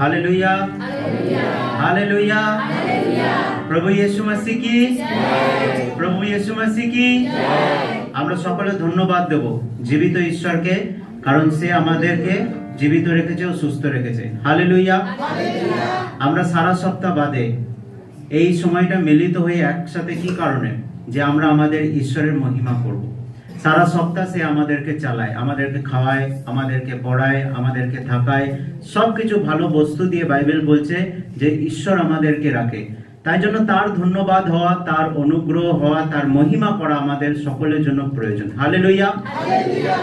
Hallelujah hallelujah. प्रभु येशु मसीह की प्रभु येशु मसीह की আমরা সকলে ধন্যবাদ দেব জীবিত ঈশ্বরকে, কারণ সে আমাদেরকে জীবিত রেখেছে ও সুস্থ রেখেছে। হালেলুয়া। আমরা সারা সপ্তাহ বাদে এই সময়টা মিলিত হয়ে একসাথে কি কারণে, যে আমরা আমাদের ঈশ্বরের মহিমা করব। সারা সপ্তাহ সে আমাদেরকে চালায়, আমাদেরকে খাওয়ায়, আমাদেরকে পড়ায়, আমাদেরকে থাকায়, সবকিছু ভালো বস্তু দিয়ে বাইবেল বলছে যে ঈশ্বর আমাদেরকে রাখে। তাই জন্য তার ধন্যবাদ হওয়া, তার অনুগ্রহ হওয়া, তার মহিমা করা আমাদের সকলের জন্য প্রয়োজন। হালেলুয়া।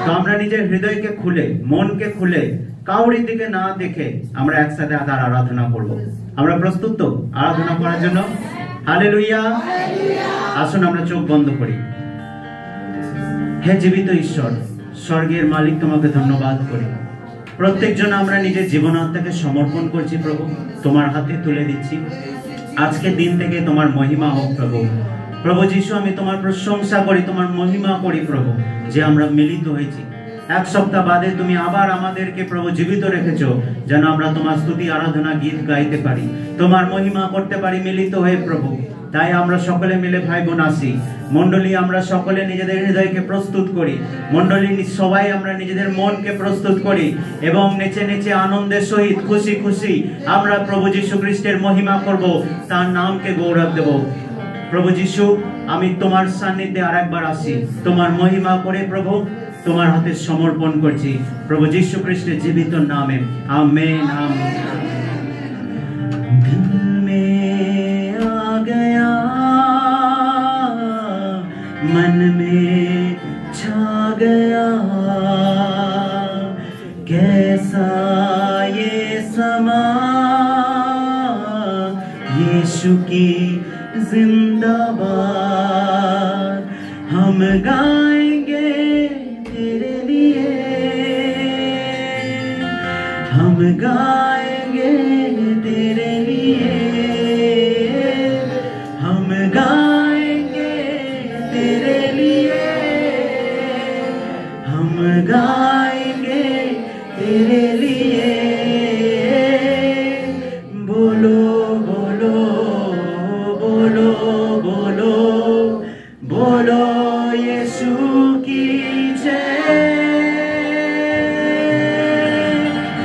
তো আমরা নিজের হৃদয়কে খুলে, মনকে খুলে, কাউরির দিকে না দেখে আমরা একসাথে তার আরাধনা করব। আমরা প্রস্তুত তো আরাধনা করার জন্য? হালেলুয়া। আসুন আমরা চোখ বন্ধ করি। হে জীবিত ঈশ্বর, স্বর্গের মালিক, তোমাকে ধন্যবাদ করি। প্রত্যেকজন আমরা নিজের জীবনাত্মাকে সমর্পণ করছি প্রভু, তোমার হাতে তুলে দিচ্ছি। আজকের দিন থেকে তোমার মহিমা হোক প্রভু। প্রভু যিশু, আমি তোমার প্রশংসা করি, তোমার মহিমা করি প্রভু, যে আমরা মিলিত হয়েছি। এক সপ্তাহ বাদে তুমি আবার আমাদেরকে প্রভু জীবিত রেখেছো, যেন আমরা তোমার স্তুতি, আরাধনা, গীত গাইতে পারি, তোমার মহিমা করতে পারি মিলিত হয়ে প্রভু। তাই আমরা সকলে মিলে ভাই বোন আসি। মন্ডলী, আমরা সকলে নিজেদের হৃদয়কে প্রস্তুত করি। মন্ডলী সবাই আমরা নিজেদের মনকে প্রস্তুত করি এবং নেচে নেচে আনন্দের সহিত খুশি খুশি আমরা প্রভু যীশু খ্রিস্টের মহিমা করব, তার নামকে গৌরব দেব। প্রভু যীশু, আমি তোমার সান্নিধ্যে আরেকবার আসি, তোমার মহিমা করে প্রভু তোমার হাতে সমর্পণ করছি প্রভু যীশু খ্রিস্টের জীবিত নামে। Amen amen. दिल में आ गया, मन में छा गया, कैसा ये समा, यीशु की जिंदाबाद। हम गाएंगे तेरे लिए, हम गाएंगे तेरे लिए, हम गाएंगे तेरे लिए, हम गाएंगे तेरे लिए। बोलो बोलो बोलो बोलो बोलो यीशु की जय।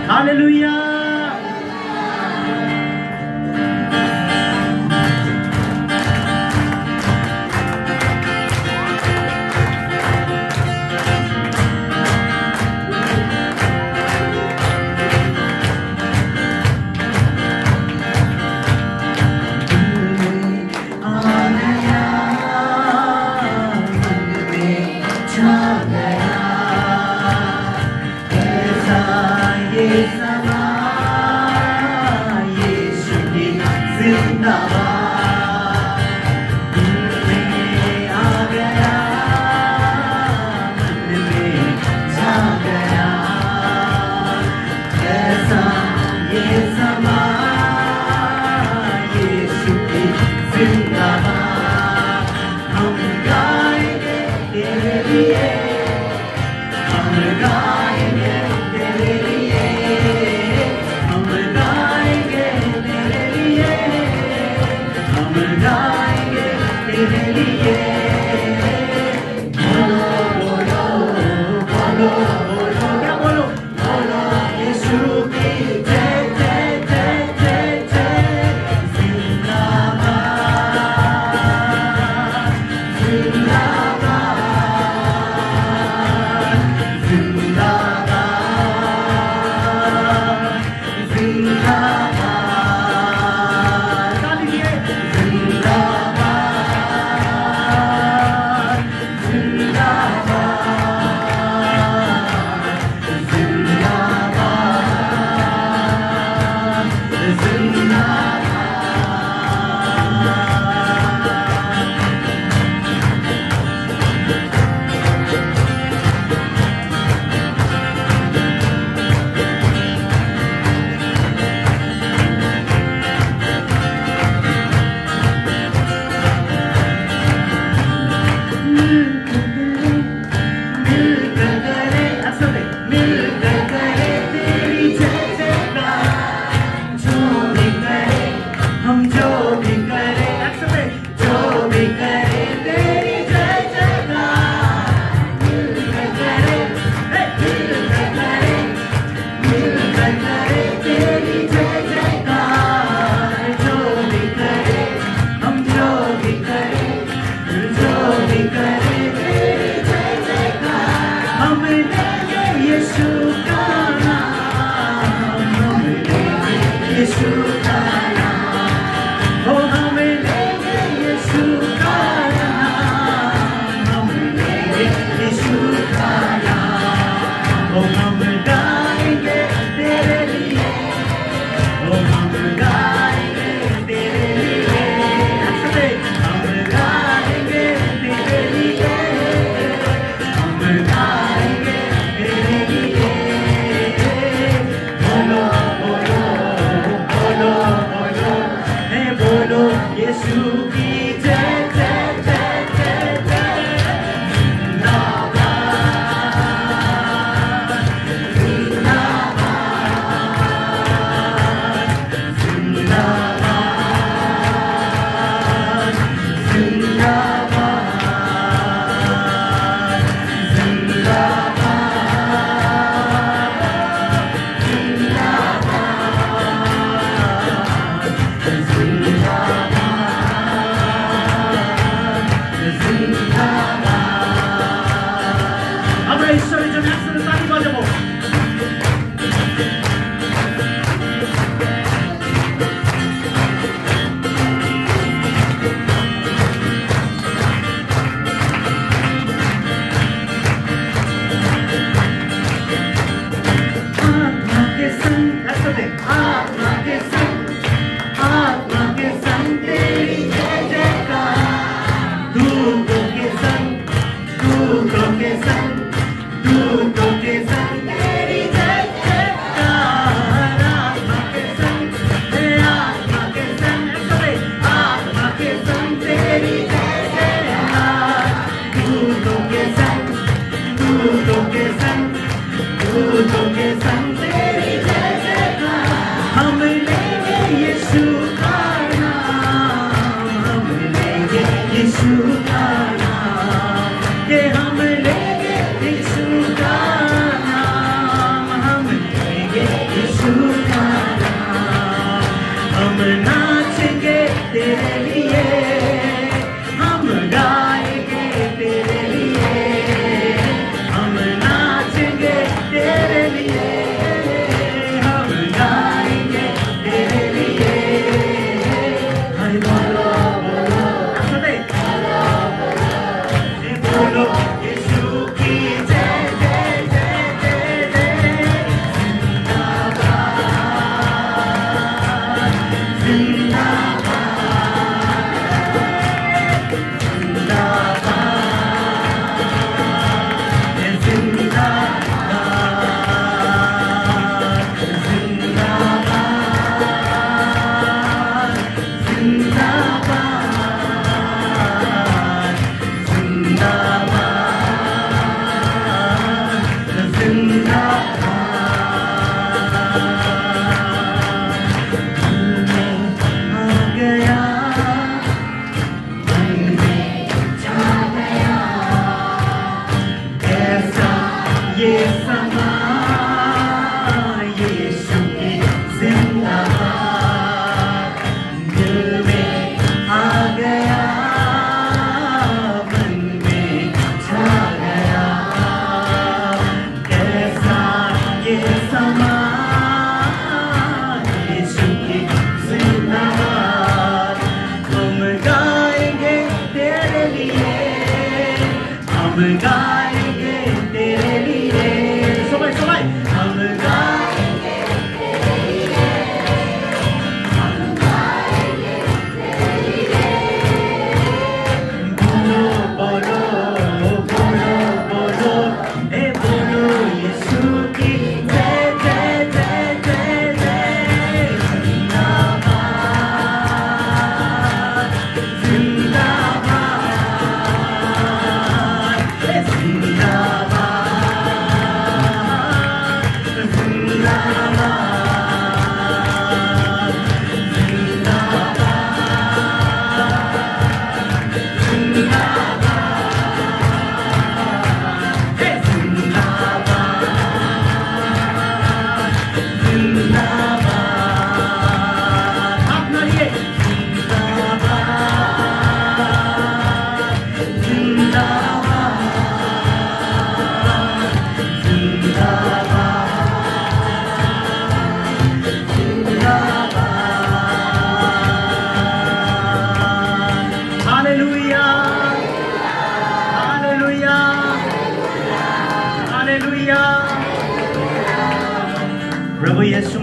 हालेलुया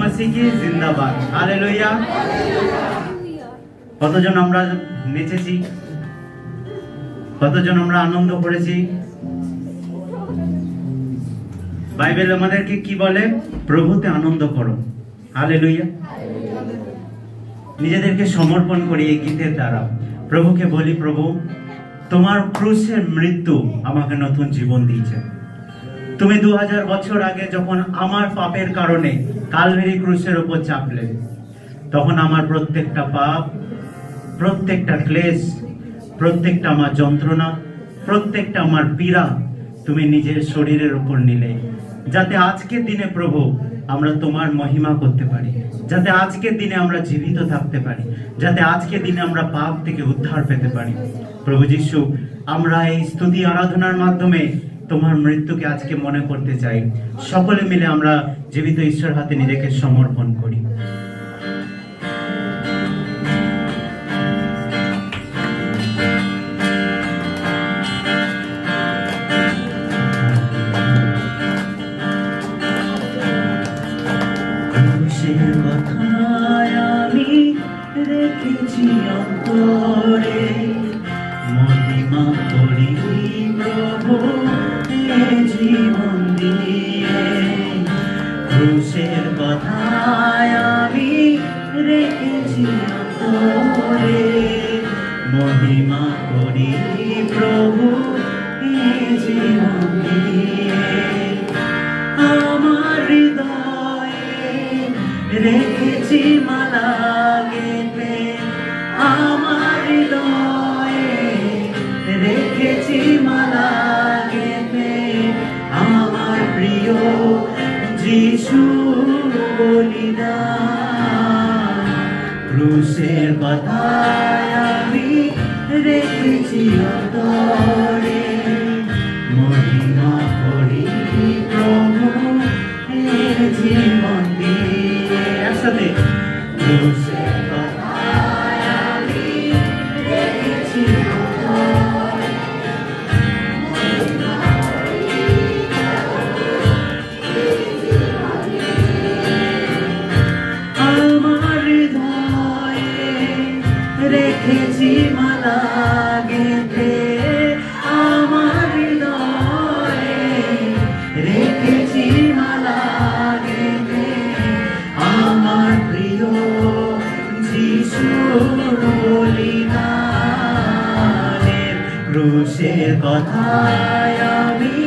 मसीह की जिंदाबाद। हालेलुया। কতজন আমরা নেচেছি, কতজন আমরা আনন্দ করেছি। বাইবেল আমাদেরকে কি বলে? প্রভুতে আনন্দ করো। হালেলুয়া। নিজেদেরকে সমর্পণ করি এই গীতের দ্বারা। প্রভুকে বলি, প্রভু তোমার ক্রুশের মৃত্যু আমাকে নতুন জীবন দিয়েছে। তুমি 2000 বছর আগে যখন আমার পাপের কারণে কালভারি ক্রুশের উপর চাপলে, তখন আমার প্রত্যেকটা পাপ, প্রত্যেকটা ক্লেশ, প্রত্যেকটা আমার যন্ত্রণা, প্রত্যেকটা আমার পীড়া তুমি নিজের শরীরের উপর নিলে, যাতে আজকের দিনে প্রভু আমরা তোমার মহিমা করতে পারি, যাতে আজকের দিনে আমরা জীবিত থাকতে পারি, যাতে আজকের দিনে আমরা পাপ থেকে উদ্ধার পেতে পারি। প্রভু যিশু, আমরা এই স্তুতি আরাধনার মাধ্যমে তোমার মৃত্যুকে আজকে মনে করতে চাই। সকলে মিলে আমরা জীবিত ঈশ্বর হাতে নিজেকে সমর্পণ করি। রেখেছি অন্তরে মহিমা করি প্রভু জীবন দিয়ে। ক্রুশের কথায় আমি রেখেছি অন্তরে মহিমা করি প্রভু জীবন দিয়ে। আমার হৃদয়ে রেখেছি মালা গেঁথে, আমার হৃদয়ে রেখেছি মালা গেঁথে, আমার প্রিয় যিশু বলিদান। ক্রুশের কথায় আমি রেখেছি অন্তরে মহিমা করি প্রভু জীবন দিয়ে। একসাথে ক্রুশের কথায় আমি রেখেছি অন্তরে মহিমা করি জীবন দিয়ে। আমার হৃদয়ে রেখেছি মালা গেঁথে, আমার হৃদয়ে রেখেছি মালা গেঁথে, আমার প্রিয় যিশুর বলিদানের। ক্রুশের কথায় আমি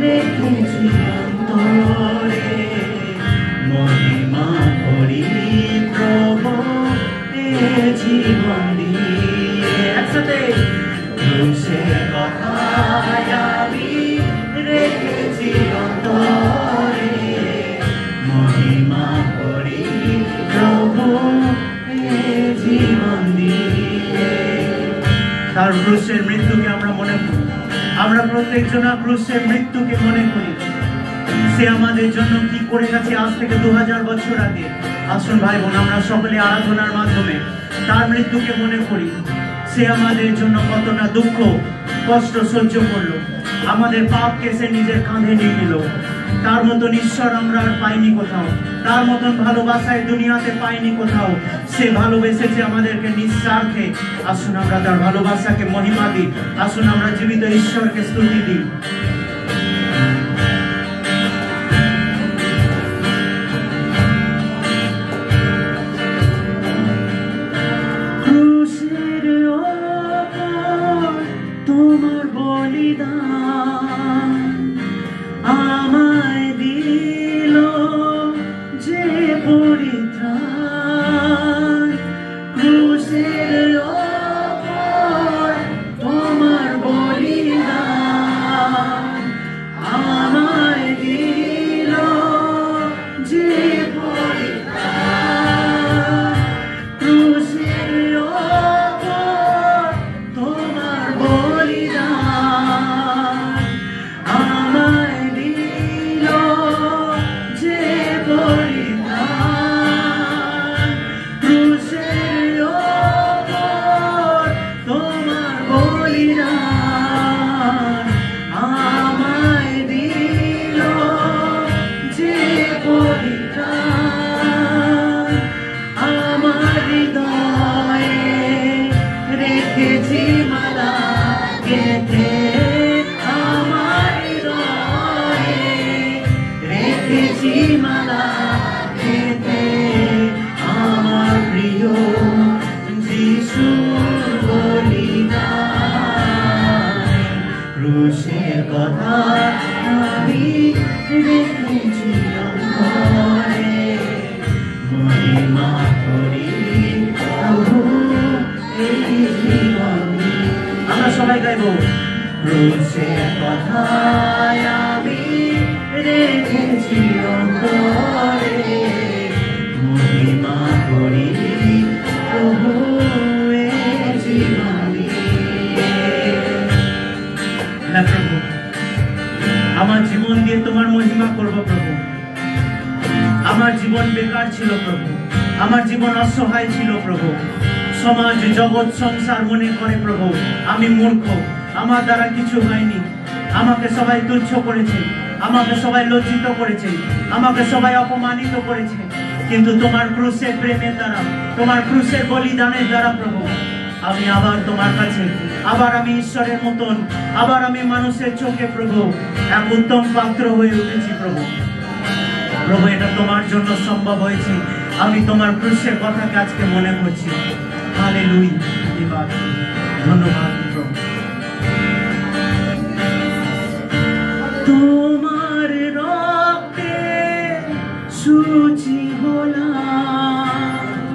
রেখেছি অন্তরে মহিমা করি প্রভু জীবন দিয়ে। একসাথে ক্রুশের কথায় আমি রেখেছি অন্তরে মহিমা করি প্রভু জীবন দিয়ে। তার ক্রুশের মৃত্যুকে আমরা মনে করি, আমরা প্রত্যেকজন ক্রুশের মৃত্যুকে মনে করি। সে আমাদের জন্য কি করে গেছে আজ থেকে 2000 বছর আগে। আসুন ভাই বোন, আমরা সকলে আরাধনার মাধ্যমে তার মৃত্যুকে মনে করি। সে আমাদের জন্য কতটা দুঃখ কষ্ট সহ্য করলো, আমাদের পাপকে সে নিজের কাঁধে নিয়ে নিল। তার মতন ঈশ্বর আমরা আর পাইনি কোথাও, তার মতন ভালোবাসায় দুনিয়াতে পাইনি কোথাও। সে ভালোবেসেছে আমাদেরকে নিঃস্বার্থে। আসুন আমরা তার ভালোবাসাকে মহিমা দিই, আসুন আমরা জীবিত ঈশ্বরকে স্তুতি দিই। তোমার বলিদান আমায় দিল যে পরিত্রাণ। ক্রুশের ওপর তোমার বলিদান আমায় দিল যে পরিত্রাণ। ক্রুশের ওপর তোমার বলিদান মহিমা করি প্রভু এই জীবনে। আমরা সবাই গাইবো, ক্রুশের কথায় আমি রেখেছি অন্তরে, মহিমা করি প্রভু এই জীবনে। হ্যাঁ প্রভু, আমার জীবন দিয়ে তোমার মহিমা করব প্রভু। আমার জীবন বেকার ছিল প্রভু, আমার জীবন অসহায় ছিল প্রভু। সমাজ জগৎ সংসার মনে করে প্রভু আমি মূর্খ, আমার দ্বারা কিছু হয়নি, আমাকে সবাই তুচ্ছ করেছে, আমাকে সবাই লজ্জিত করেছে, আমাকে সবাই অপমানিত করেছে। কিন্তু তোমার ক্রুশের প্রেমের দ্বারা, তোমার ক্রুশের বলিদানের দ্বারা প্রভু আমি আবার তোমার কাছে, আবার আমি ঈশ্বরের মতন, আবার আমি মানুষের চোখে প্রভু এক উত্তম পাত্র হয়ে উঠেছি প্রভু। প্রভু এটা তোমার জন্য সম্ভব হয়েছে, আমি তোমার ক্রুশের কথাকে আজকে মনে করছি। হালেলুয়া, ধন্যবাদ প্রভু। তোমার রক্তে সূচি হলাম,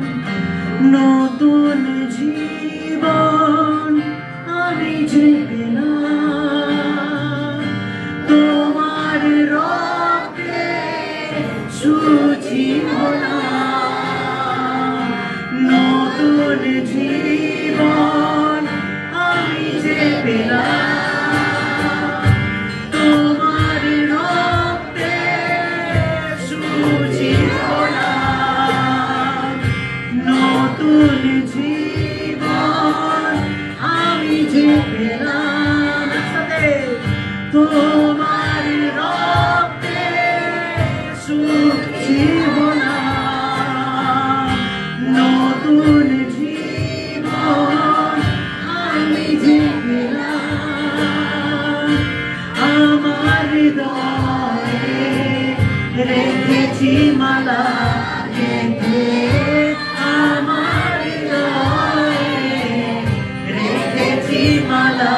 নতুন জীবন আমি যে পেলাম। তোমার রক্তে সূচি হলাম, নতুন জীবন আমি যে পেলাম। তোমার রক্তে সূচি হলাম, নতুন জীবন আমি যে পেলাম। তোমার রক্তে সূচি হলাম, নতুন জীবন আমি যে পেলাম। আমার হৃদয়ে রেখেছি মালা গেঁথে, আমার হৃদয়ে রেখেছি মালা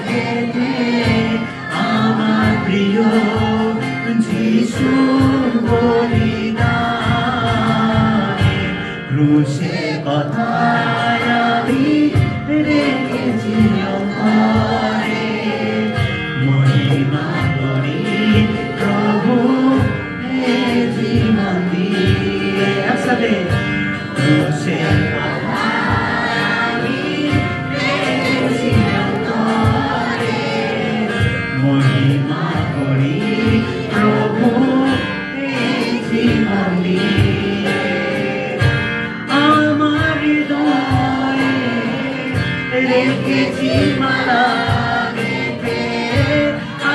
গেঁথে, আমার প্রিয় যিশুর বলিদানে। ক্রুশের কথায় আমি রেখেছি অন্তরে, মহিমা করি প্রভু এই জীবন দিয়ে। একসাথে, ক্রুশের কথায় আমি রেখেছি অন্তরে, মহিমা করি প্রভু এই জীবন দিয়ে। আমার হৃদয়ে রেখেছি মালা গেঁথে,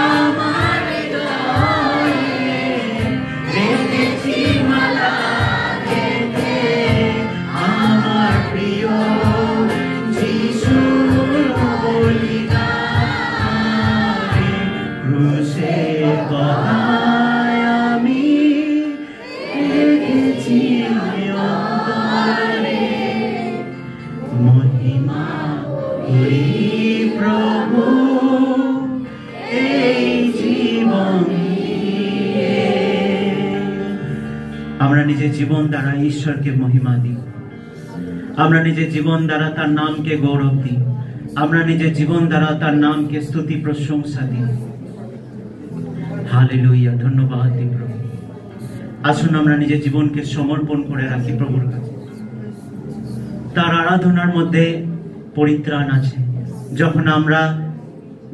আমার হৃদয়ে রেখেছি মালা গেঁথে, আমার প্রিয় যিশুর বলিদানে। ক্রুশের কথায় আমি রেখেছি অন্তরে, মহিমা করি প্রভু এই জীবন দিয়ে। আমরা নিজের জীবন দ্বারা ঈশ্বরকে মহিমা দিই, আমরা নিজের জীবন দ্বারা তার নামকে গৌরব দিই, আমরা নিজের জীবন দ্বারা তার নামকে স্তুতি প্রশংসা দিই। হালেলুয়া, ধন্যবাদ দিই প্রভু। আসুন আমরা নিজের জীবনকে সমর্পণ করে রাখি প্রভুর কাছে। তার আরাধনার মধ্যে পরিত্রাণ আছে। যখন আমরা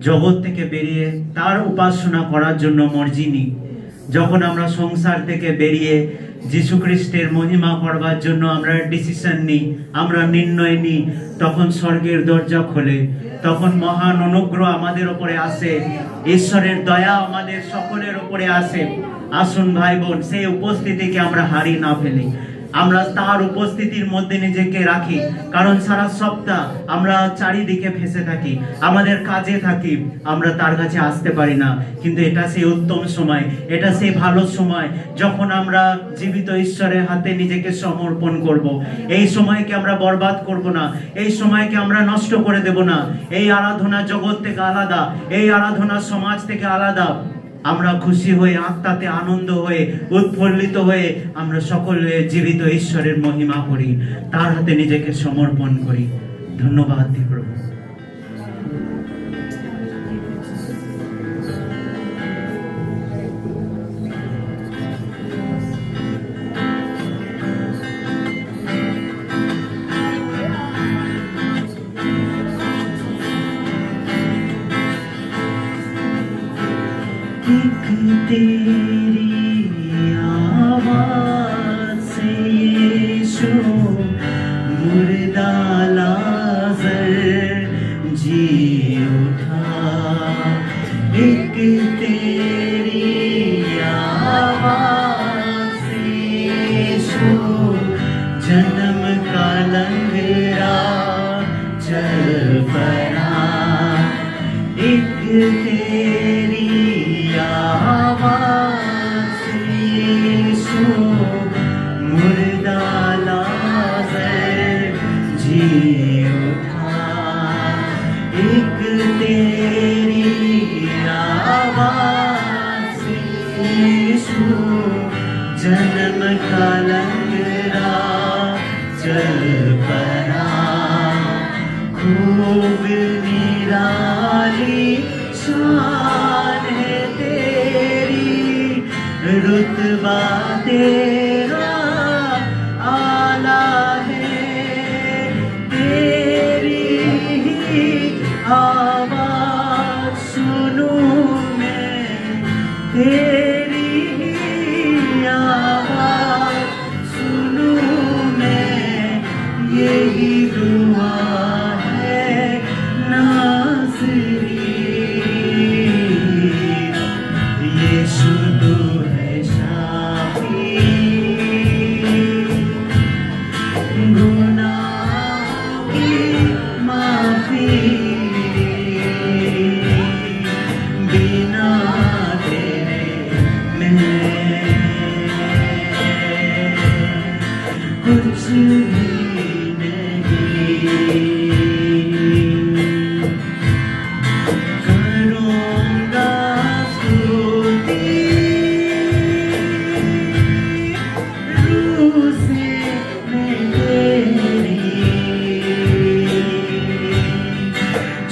জগৎ থেকে বেরিয়ে তার উপাসনা করার জন্য মর্জি নিই, যখন আমরা সংসার থেকে বেরিয়ে যীশু খ্রিস্টের মহিমা করবার জন্য আমরা ডিসিশন নিই, আমরা নির্ণয় নিই, তখন স্বর্গের দরজা খোলে, তখন মহান অনুগ্রহ আমাদের উপরে আসে, ঈশ্বরের দয়া আমাদের সকলের উপরে আসে। আসুন ভাই বোন, সেই উপস্থিতিকে আমরা হারিয়ে না ফেলি, আমরা তার উপস্থিতির মধ্যে নিজেকে রাখি। কারণ সারা সপ্তাহ আমরা চারিদিকে ফেসে থাকি, আমাদের কাজে থাকি, আমরা তার কাছে আসতে পারি না। কিন্তু এটা সেই উত্তম সময়, এটা সেই ভালো সময় যখন আমরা জীবিত ঈশ্বরের হাতে নিজেকে সমর্পণ করব। এই সময়কে আমরা বরবাদ করব না, এই সময়কে আমরা নষ্ট করে দেব না। এই আরাধনা জগৎ থেকে আলাদা, এই আরাধনা সমাজ থেকে আলাদা, আমরা খুশি হয়ে আত্মাতে আনন্দ হয়ে উৎফুল্লিত হয়ে আমরা সকলে জীবিত ঈশ্বরের মহিমা করি, তার হাতে নিজেকে সমর্পণ করি। ধন্যবাদ দিই প্রভু। तेरी आवाज़ से यीशु मुर्दा लाज़र जी उठा, एक तेरी आवाज़ से यीशु जन्म का लंगड़ा चल पड़ा, एक तेरी आवाज़ से यीशु मुर्दा लाज़र जी उठा, एक तेरी आवाज़ से यीशु जन्म का लंगड़ा चल पड़ा, खूब निराली शान है तेरी, रुतबा तेरा आला है, तेरी ही आवाज़ सुनूं मैं, तेरी ही आवाज़ सुनूं मैं, यही दुआ है नाज़री। यीशु तू है शाफी, गुनाहों की माफ़ी, बिना तेरे मैं कुछ भी नहीं। करूँगा स्तुति रूह से मैं तेरी,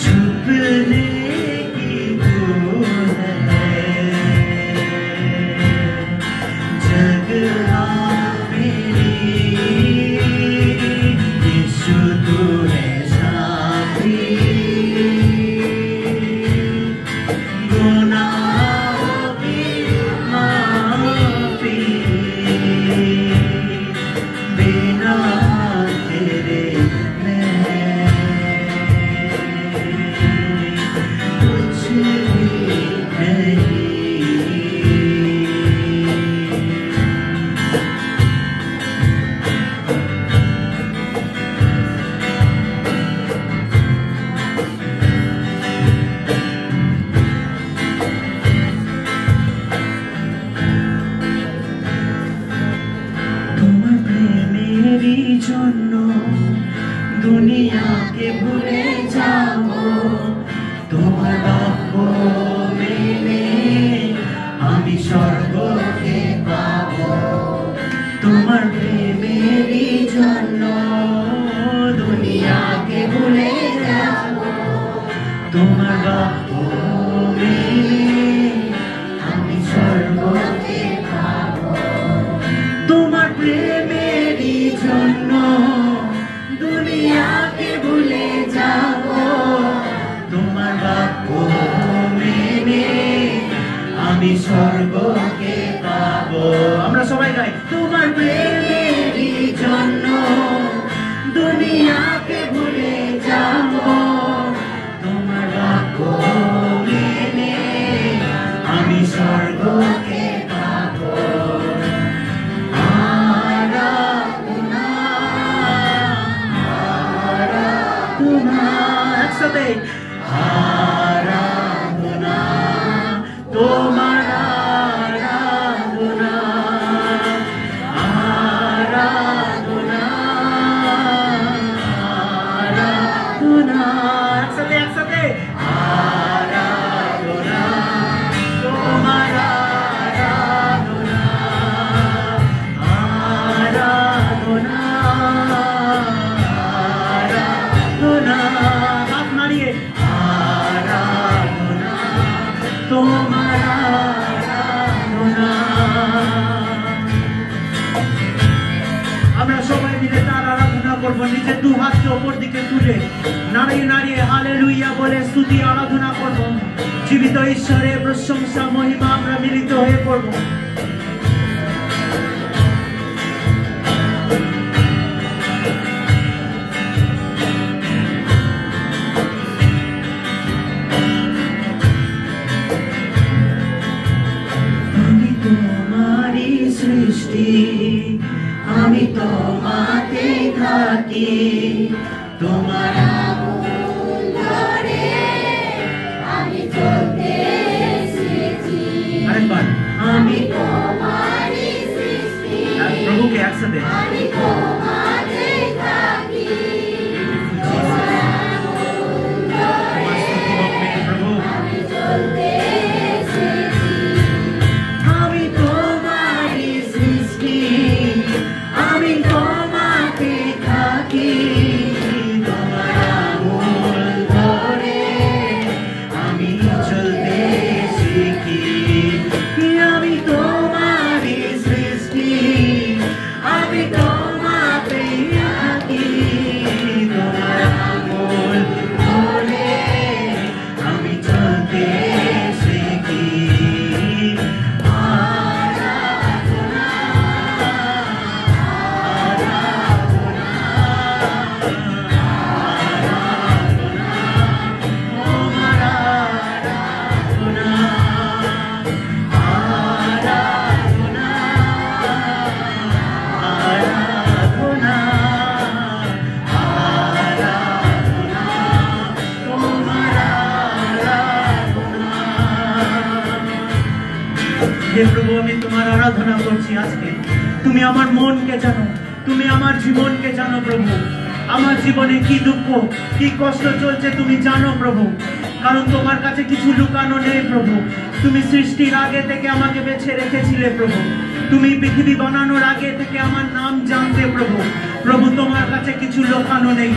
छुपने की तू है जगह मेरी, यीशु तू है शाफी, गुनाहों की माफ़ी, बिना तेरे मैं कुछ भी नहीं। তোমার প্রেমেরই জন্য দুনিয়াকে ভুলে যাব, তোমার বাক্য মেনে আমি স্বর্গকে পাব, তোমার প্রেমেরই জন্য দুনিয়াকে ভুলে যাব, তোমার বাক্য মেনে আমি স্বর্গকে পাব, তোমার প্রেমেরই জন্য দুনিয়াকে ভুলে যাব, তোমার বাক্য মেনে আমি স্বর্গকে পাব। আমরা সবাই গাই, তোমার প্রেমেরই জন্য দুনিয়াকে ভুলে যাব, তোমার বাক্য মেনে আমি স্বর্গকে পাব। আরাধনা আরাধনা একসাথে, আরাধনা তোমার, আরাধনা আরাধনা আরাধনা একসাথে একসাথে, আরাধনা তোমার, মিলে তার আরাধনা করব। নিজের দু হাতকে ওপর দিকে তুলে নাড়িয়ে নাড়িয়ে হালেলুয়া বলে স্তুতি আরাধনা করব। জীবিত ঈশ্বরের প্রশংসা মহিমা আমরা মিলিত হয়ে করব। সৃষ্টি আমি তোমাতে থাকি, তোমার আগুন ধরে আমি চলতে এসেছি। আরেকবার আমি তোমারই সৃষ্টি, প্রভুকে একসাথে আমি তোমাতে থাকি, তোমার আগুন ধরে প্রভু আমি চলতে এসেছি। আমি তোমারই সৃষ্টি, আমি তোমাতে থাকি, তোমার আঙুল ধরে আমি চলতে শিখি। আমি তোমারই সৃষ্টি, আমি তোমাতে থাকি, তোমার আঙুল ধরে আমি চলতে শিখি। হে প্রভু, আমি তোমার আরাধনা করছি আজকে। তুমি আমার মনকে জানো, তুমি আমার জীবনকে জানো প্রভু। আমার জীবনে কি দুঃখ কি কষ্ট চলছে তুমি জানো প্রভু, কারণ তোমার কাছে কিছু লুকানো নেই প্রভু। তুমি সৃষ্টির আগে থেকে আমাকে বেছে রেখেছিলে প্রভু। তুমি পৃথিবী বানানোর আগে থেকে আমার নাম জানতে প্রভু। প্রভু, তোমার কাছে কিছু লুকানো নেই।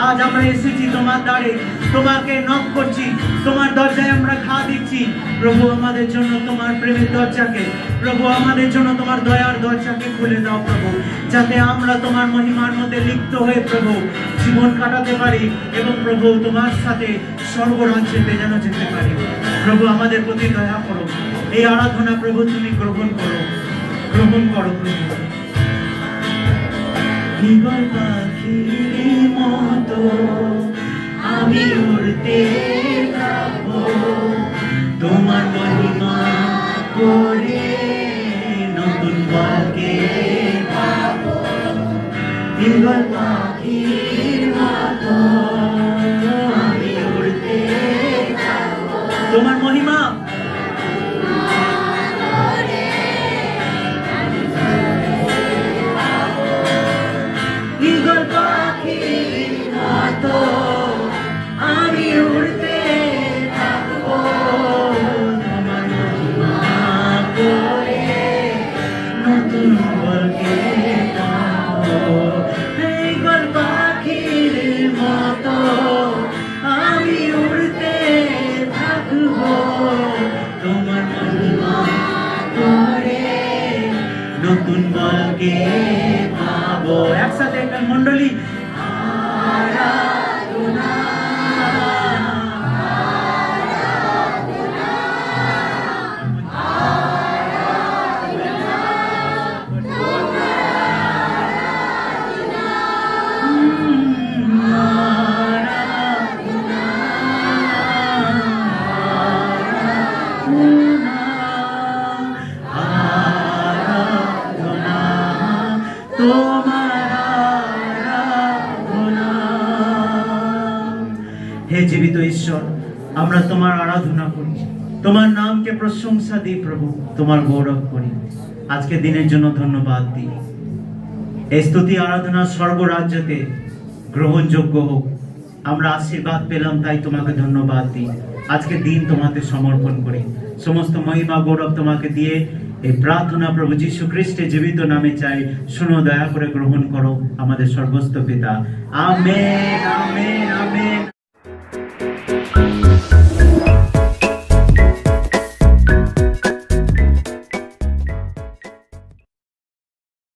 আজ আমরা এসেছি তোমার দ্বারে, তোমাকে নক করছি, তোমার দরজায় আমরা ঘা দিচ্ছি প্রভু। আমাদের জন্য তোমার প্রেমের দরজাকে প্রভু, আমাদের জন্য তোমার দয়ার দরজাকে খুলে দাও প্রভু, যাতে আমরা তোমার মহিমার মধ্যে লিপ্ত হয়ে প্রভু জীবন কাটাতে পারি এবং প্রভু তোমার সাথে স্বর্গরাজ্যে যেন যেতে পারি। প্রভু, আমাদের প্রতি দয়া করো। এই আরাধনা প্রভু তুমি গ্রহণ করো, গ্রহণ করো প্রভু। ঈগল পাখির মতো আমি উড়তে থাকবো, তোমার মহিমা করে নতুন বলকে পাবো। ঈগল পাখির মতো আমি উড়তে থাকবো, তোমার মহিমা ঈগল পাখির মতো আমি উড়তে থাকবো, তোমার মহিমা করে নতুন বলকে পাবো। ঈগল পাখির মতো আমি উড়তে থাকবো, তোমার মহিমা করে নতুন বলকে পাবো। একসাথে একটা মন্ডলী আরাধনা, হে জীবিত ঈশ্বর, আমরা তোমার আরাধনা করি, তোমার নামকে প্রশংসা দিই প্রভু, তোমার গৌরব করি। আজকে দিনের জন্য ধন্যবাদ দিই। এই স্তুতি আরাধনা স্বর্গরাজ্যতে গ্রহণযোগ্য হোক। আমরা আশীর্বাদ পেলাম, তাই তোমাকে ধন্যবাদ দিই। আজকে দিন তোমাকে সমর্পণ করি। সমস্ত মহিমা গৌরব তোমাকে দিয়ে এই প্রার্থনা প্রভু যীশু খ্রিস্টের জীবিত নামে চাই। শুনো, দয়া করে গ্রহণ করো আমাদের সর্বস্ত পিতা। Amen, amen, amen.